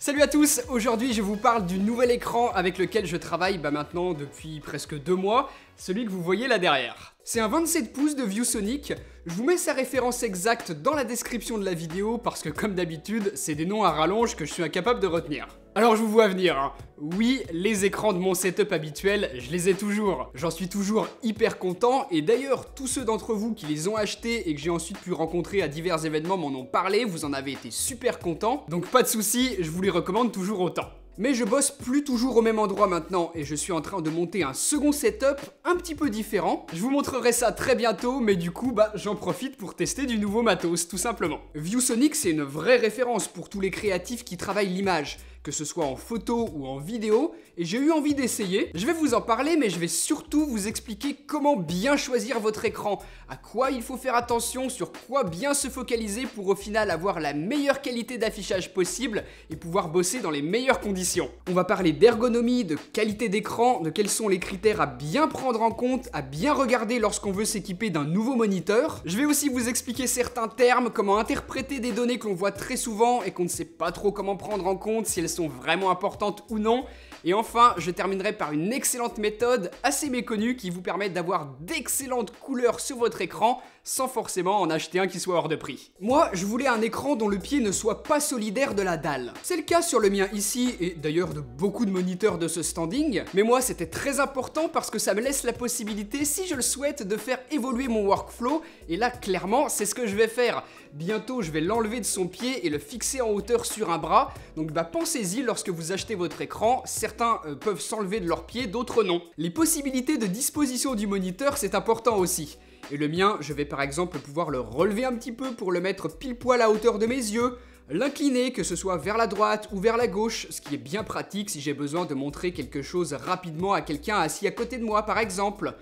Salut à tous, aujourd'hui je vous parle du nouvel écran avec lequel je travaille maintenant depuis presque 2 mois, celui que vous voyez là derrière. C'est un 27 pouces de ViewSonic, je vous mets sa référence exacte dans la description de la vidéo parce que comme d'habitude, c'est des noms à rallonge que je suis incapable de retenir. Alors je vous vois venir, hein. Oui, les écrans de mon setup habituel, je les ai toujours. J'en suis toujours hyper content et d'ailleurs, tous ceux d'entre vous qui les ont achetés et que j'ai ensuite pu rencontrer à divers événements m'en ont parlé, vous en avez été super contents, donc pas de soucis, je vous les recommande toujours autant. Mais je bosse plus toujours au même endroit maintenant et je suis en train de monter un second setup un petit peu différent. Je vous montrerai ça très bientôt, mais du coup j'en profite pour tester du nouveau matos tout simplement. ViewSonic c'est une vraie référence pour tous les créatifs qui travaillent l'image, que ce soit en photo ou en vidéo, et j'ai eu envie d'essayer. Je vais vous en parler, mais je vais surtout vous expliquer comment bien choisir votre écran, à quoi il faut faire attention, sur quoi bien se focaliser pour au final avoir la meilleure qualité d'affichage possible et pouvoir bosser dans les meilleures conditions. On va parler d'ergonomie, de qualité d'écran, de quels sont les critères à bien prendre en compte, à bien regarder lorsqu'on veut s'équiper d'un nouveau moniteur. Je vais aussi vous expliquer certains termes, comment interpréter des données que l'on voit très souvent et qu'on ne sait pas trop comment prendre en compte, si elles sont vraiment importantes ou non. Et enfin, je terminerai par une excellente méthode assez méconnue qui vous permet d'avoir d'excellentes couleurs sur votre écran sans forcément en acheter un qui soit hors de prix. Moi, je voulais un écran dont le pied ne soit pas solidaire de la dalle. C'est le cas sur le mien ici et d'ailleurs de beaucoup de moniteurs de ce standing, mais moi c'était très important parce que ça me laisse la possibilité, si je le souhaite, de faire évoluer mon workflow et là clairement c'est ce que je vais faire. Bientôt je vais l'enlever de son pied et le fixer en hauteur sur un bras, donc pensez-y lorsque vous achetez votre écran, certains peuvent s'enlever de leur pied, d'autres non. Les possibilités de disposition du moniteur c'est important aussi. Et le mien, je vais par exemple pouvoir le relever un petit peu pour le mettre pile poil à hauteur de mes yeux, l'incliner, que ce soit vers la droite ou vers la gauche, ce qui est bien pratique si j'ai besoin de montrer quelque chose rapidement à quelqu'un assis à côté de moi par exemple.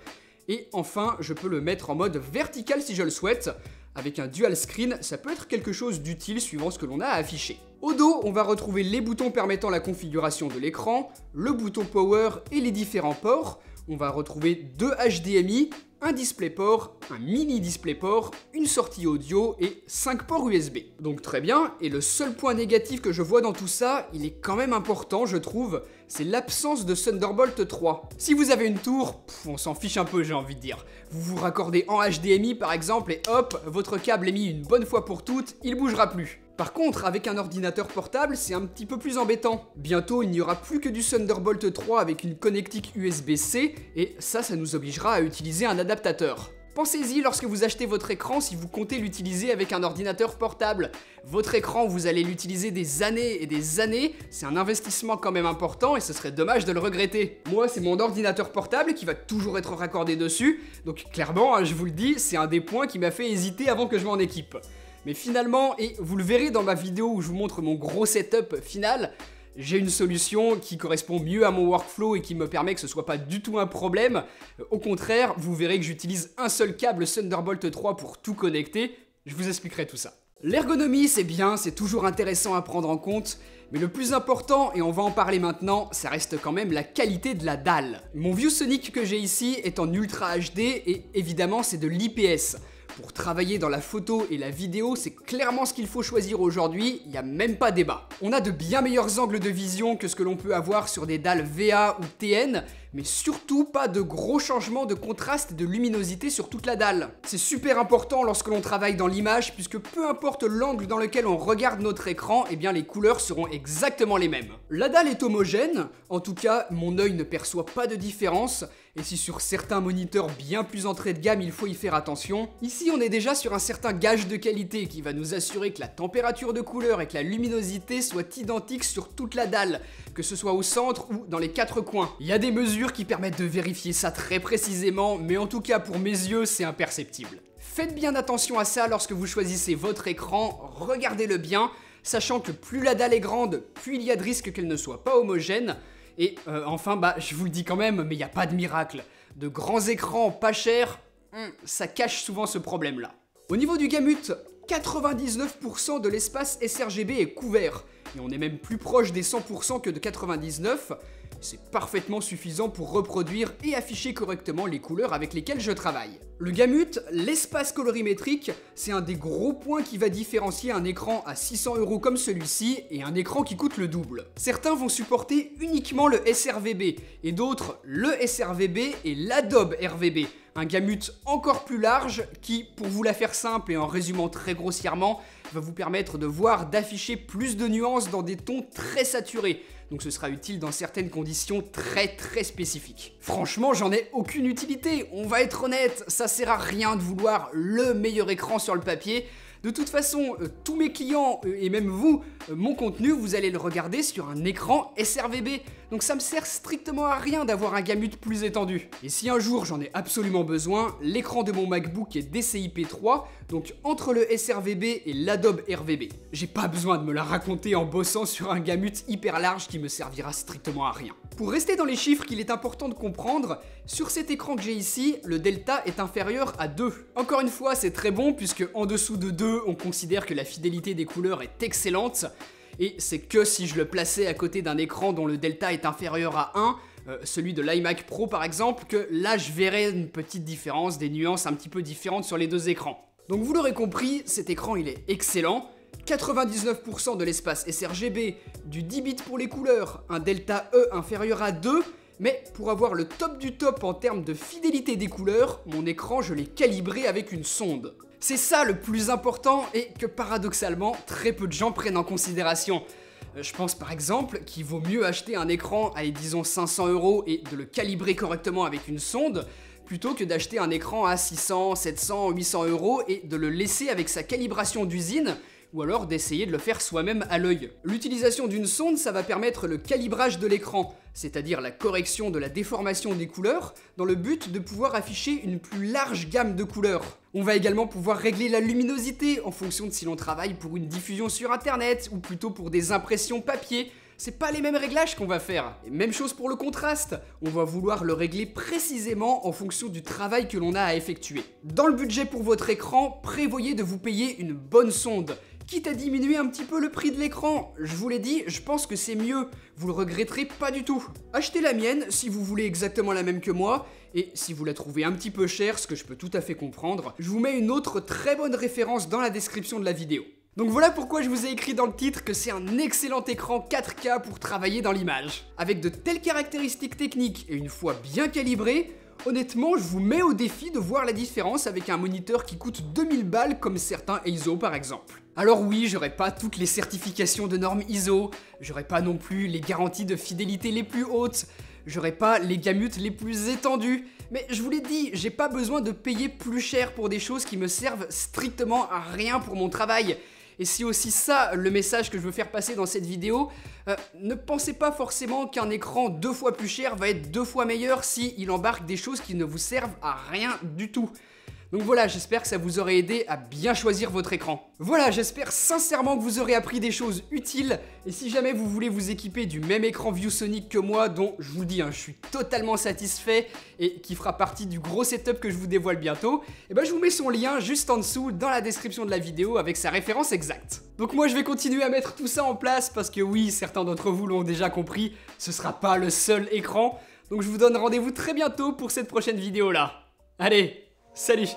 Et enfin, je peux le mettre en mode vertical si je le souhaite. Avec un dual screen, ça peut être quelque chose d'utile suivant ce que l'on a à afficher. Au dos, on va retrouver les boutons permettant la configuration de l'écran, le bouton power et les différents ports. On va retrouver 2 HDMI, un DisplayPort, un mini DisplayPort, une sortie audio et 5 ports USB. Donc très bien, et le seul point négatif que je vois dans tout ça, il est quand même important je trouve, c'est l'absence de Thunderbolt 3. Si vous avez une tour, on s'en fiche un peu j'ai envie de dire. Vous vous raccordez en HDMI par exemple et hop, votre câble est mis une bonne fois pour toutes, il bougera plus. Par contre, avec un ordinateur portable, c'est un petit peu plus embêtant. Bientôt, il n'y aura plus que du Thunderbolt 3 avec une connectique USB-C, et ça nous obligera à utiliser un adaptateur. Pensez-y lorsque vous achetez votre écran si vous comptez l'utiliser avec un ordinateur portable. Votre écran, vous allez l'utiliser des années et des années, c'est un investissement quand même important et ce serait dommage de le regretter. Moi, c'est mon ordinateur portable qui va toujours être raccordé dessus, donc clairement, je vous le dis, c'est un des points qui m'a fait hésiter avant que je m'en équipe. Mais finalement, et vous le verrez dans ma vidéo où je vous montre mon gros setup final, j'ai une solution qui correspond mieux à mon workflow et qui me permet que ce soit pas du tout un problème. Au contraire, vous verrez que j'utilise un seul câble Thunderbolt 3 pour tout connecter, je vous expliquerai tout ça. L'ergonomie c'est bien, c'est toujours intéressant à prendre en compte, mais le plus important, et on va en parler maintenant, ça reste quand même la qualité de la dalle. Mon ViewSonic que j'ai ici est en Ultra HD et évidemment c'est de l'IPS. Pour travailler dans la photo et la vidéo, c'est clairement ce qu'il faut choisir aujourd'hui, il n'y a même pas débat. On a de bien meilleurs angles de vision que ce que l'on peut avoir sur des dalles VA ou TN, mais surtout pas de gros changements de contraste et de luminosité sur toute la dalle. C'est super important lorsque l'on travaille dans l'image, puisque peu importe l'angle dans lequel on regarde notre écran, eh bien les couleurs seront exactement les mêmes. La dalle est homogène, en tout cas mon œil ne perçoit pas de différence, et si sur certains moniteurs bien plus entrée de gamme il faut y faire attention, ici on est déjà sur un certain gage de qualité qui va nous assurer que la température de couleur et que la luminosité soient identiques sur toute la dalle, que ce soit au centre ou dans les 4 coins. Il y a des mesures qui permettent de vérifier ça très précisément, mais en tout cas pour mes yeux c'est imperceptible. Faites bien attention à ça lorsque vous choisissez votre écran, regardez-le bien, sachant que plus la dalle est grande, plus il y a de risque qu'elle ne soit pas homogène. Et enfin, je vous le dis quand même, mais il n'y a pas de miracle. De grands écrans pas chers, ça cache souvent ce problème-là. Au niveau du gamut, 99% de l'espace sRGB est couvert. et on est même plus proche des 100% que de 99%. C'est parfaitement suffisant pour reproduire et afficher correctement les couleurs avec lesquelles je travaille. Le gamut, l'espace colorimétrique, c'est un des gros points qui va différencier un écran à 600 € comme celui-ci et un écran qui coûte le double. Certains vont supporter uniquement le sRVB et d'autres le sRVB et l'Adobe RVB. Un gamut encore plus large qui, pour vous la faire simple et en résumant très grossièrement, va vous permettre de voir, d'afficher plus de nuances dans des tons très saturés. Donc ce sera utile dans certaines conditions très spécifiques. Franchement, j'en ai aucune utilité, on va être honnête, ça sert à rien de vouloir le meilleur écran sur le papier. De toute façon, tous mes clients, et même vous, mon contenu, vous allez le regarder sur un écran sRVB. Donc ça me sert strictement à rien d'avoir un gamut plus étendu. Et si un jour j'en ai absolument besoin, l'écran de mon MacBook est DCI-P3, donc entre le sRVB et l'Adobe RVB. J'ai pas besoin de me la raconter en bossant sur un gamut hyper large qui me servira strictement à rien. Pour rester dans les chiffres qu'il est important de comprendre, sur cet écran que j'ai ici, le delta est inférieur à 2. Encore une fois, c'est très bon puisque en dessous de 2, on considère que la fidélité des couleurs est excellente. Et c'est que si je le plaçais à côté d'un écran dont le delta est inférieur à 1, celui de l'iMac Pro par exemple, que là je verrais une petite différence, des nuances un petit peu différentes sur les deux écrans. Donc vous l'aurez compris, cet écran il est excellent. 99% de l'espace sRGB, du 10 bits pour les couleurs, un delta E inférieur à 2, mais pour avoir le top du top en termes de fidélité des couleurs, mon écran je l'ai calibré avec une sonde. C'est ça le plus important et que paradoxalement très peu de gens prennent en considération. Je pense par exemple qu'il vaut mieux acheter un écran à disons 500 € et de le calibrer correctement avec une sonde plutôt que d'acheter un écran à 600, 700, 800 € et de le laisser avec sa calibration d'usine ou alors d'essayer de le faire soi-même à l'œil. L'utilisation d'une sonde, ça va permettre le calibrage de l'écran, c'est-à-dire la correction de la déformation des couleurs, dans le but de pouvoir afficher une plus large gamme de couleurs. On va également pouvoir régler la luminosité en fonction de si l'on travaille pour une diffusion sur internet ou plutôt pour des impressions papier. C'est pas les mêmes réglages qu'on va faire. Et même chose pour le contraste, on va vouloir le régler précisément en fonction du travail que l'on a à effectuer. Dans le budget pour votre écran, prévoyez de vous payer une bonne sonde. Quitte à diminuer un petit peu le prix de l'écran, je vous l'ai dit, je pense que c'est mieux, vous le regretterez pas du tout. Achetez la mienne si vous voulez exactement la même que moi, et si vous la trouvez un petit peu chère, ce que je peux tout à fait comprendre, je vous mets une autre très bonne référence dans la description de la vidéo. Donc voilà pourquoi je vous ai écrit dans le titre que c'est un excellent écran 4K pour travailler dans l'image. Avec de telles caractéristiques techniques et une fois bien calibré, honnêtement, je vous mets au défi de voir la différence avec un moniteur qui coûte 2000 balles comme certains ISO par exemple. Alors oui, j'aurai pas toutes les certifications de normes ISO, j'aurai pas non plus les garanties de fidélité les plus hautes, j'aurai pas les gamutes les plus étendues, mais je vous l'ai dit, j'ai pas besoin de payer plus cher pour des choses qui me servent strictement à rien pour mon travail. Et c'est aussi ça le message que je veux faire passer dans cette vidéo. Ne pensez pas forcément qu'un écran 2 fois plus cher va être 2 fois meilleur si il embarque des choses qui ne vous servent à rien du tout. Donc voilà, j'espère que ça vous aurait aidé à bien choisir votre écran. Voilà, j'espère sincèrement que vous aurez appris des choses utiles. Et si jamais vous voulez vous équiper du même écran ViewSonic que moi, dont je vous le dis, je suis totalement satisfait et qui fera partie du gros setup que je vous dévoile bientôt, et ben je vous mets son lien juste en dessous dans la description de la vidéo avec sa référence exacte. Donc moi je vais continuer à mettre tout ça en place parce que oui, certains d'entre vous l'ont déjà compris, ce sera pas le seul écran. Donc je vous donne rendez-vous très bientôt pour cette prochaine vidéo là. Allez, salut!